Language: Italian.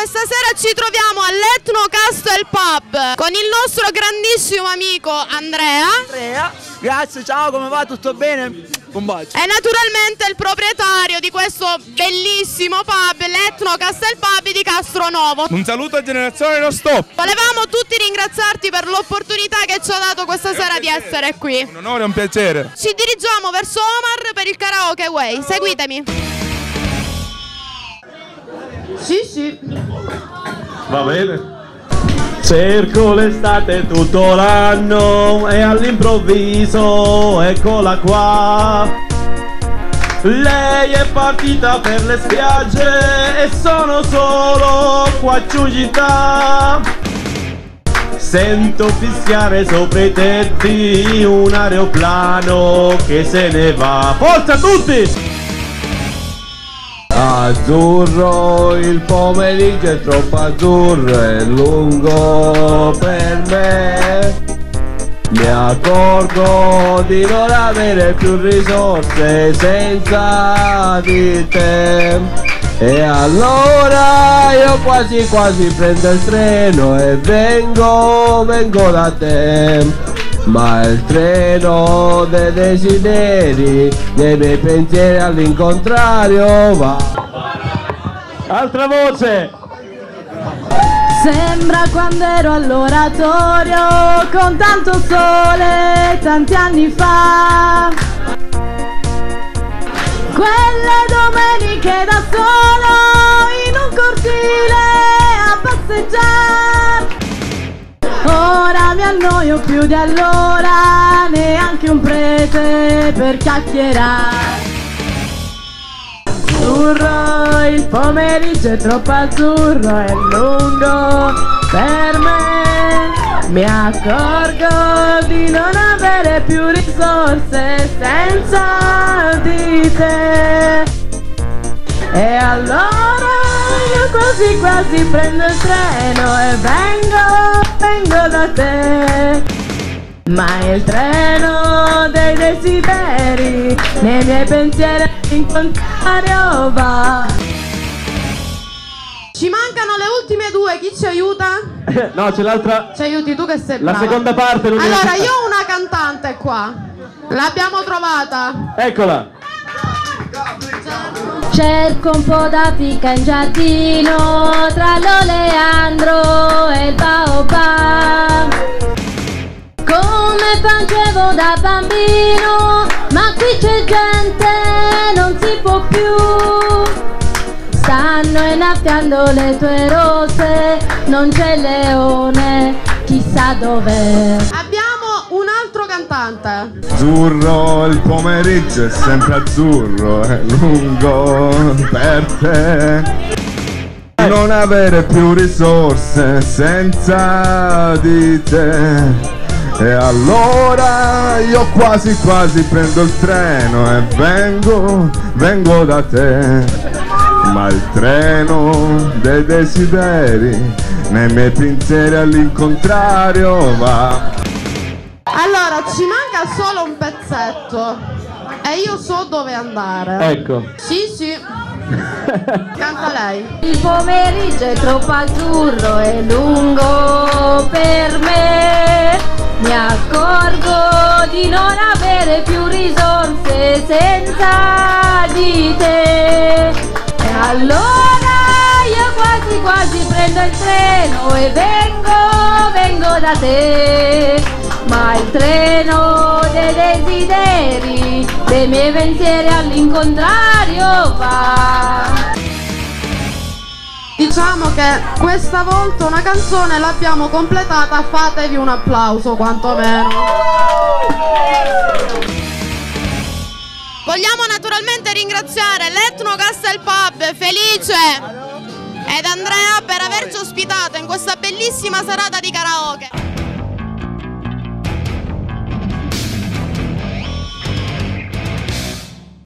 questa sera ci troviamo all'Ethno Castle Pub con il nostro grandissimo amico Andrea. Grazie, ciao, come va? Tutto bene? Un bacio. E naturalmente il proprietario di questo bellissimo pub, l'Ethno Castle Pub di Castronovo. Un saluto a Generazione Non Stop. Volevamo tutti ringraziarti per l'opportunità che ci ha dato questa sera di essere qui. Un onore e un piacere. Ci dirigiamo verso Omar per il karaoke way. Seguitemi. Sì. Va bene. Cerco l'estate tutto l'anno e all'improvviso eccola qua. Lei è partita per le spiagge e sono solo qua giù in città. Sento fischiare sopra i tetti un aeroplano che se ne va. Forza tutti! Azzurro, il pomeriggio è troppo azzurro, è lungo per me. Mi accorgo di non avere più risorse senza di te. E allora io quasi prendo il treno e vengo da te. Ma il treno dei desideri, dei miei pensieri all'incontrario va. Altra voce! Sembra quando ero all'oratorio con tanto sole tanti anni fa. Quelle domeniche da solo in un cortile a passeggiare. Ora mi annoio più di allora, neanche un prete per chiacchierare. Azzurro, il pomeriggio è troppo azzurro, è lungo per me. Mi accorgo di non avere più risorse senza di te. E allora io quasi prendo il treno e vengo da te. Ma il treno dei desideri, nei miei pensieri all'incontrario va. Ci mancano le ultime due, chi ci aiuta? No, c'è l'altra. Ci aiuti tu che sei La brava. seconda parte. Allora, io ho una cantante qua. L'abbiamo trovata. Eccola. Cerco un po' da fica in giardino tra l'oleandro e il baobab. Come facevo da bambino, ma qui c'è gente, non si può più. Stanno innaffiando le tue rose, non c'è leone, chissà dov'è. Abbiamo un altro cantante. Azzurro, il pomeriggio è sempre azzurro, è lungo per te. Non avere più risorse senza di te. E allora io quasi prendo il treno e vengo da te. Ma il treno dei desideri, nei miei pensieri all'incontrario va. Allora, ci manca solo un pezzetto e io so dove andare. Ecco. Sì. Canta lei. Il pomeriggio è troppo azzurro e lungo per me. Mi accorgo di non avere più risorse senza di te. E allora io quasi prendo il treno e vengo da te. Ma il treno dei desideri, dei miei pensieri all'incontrario va. Diciamo che questa volta una canzone l'abbiamo completata, fatevi un applauso quantomeno. Vogliamo naturalmente ringraziare l'Ethno Castle Pub, Felice ed Andrea per averci ospitato in questa bellissima serata di karaoke.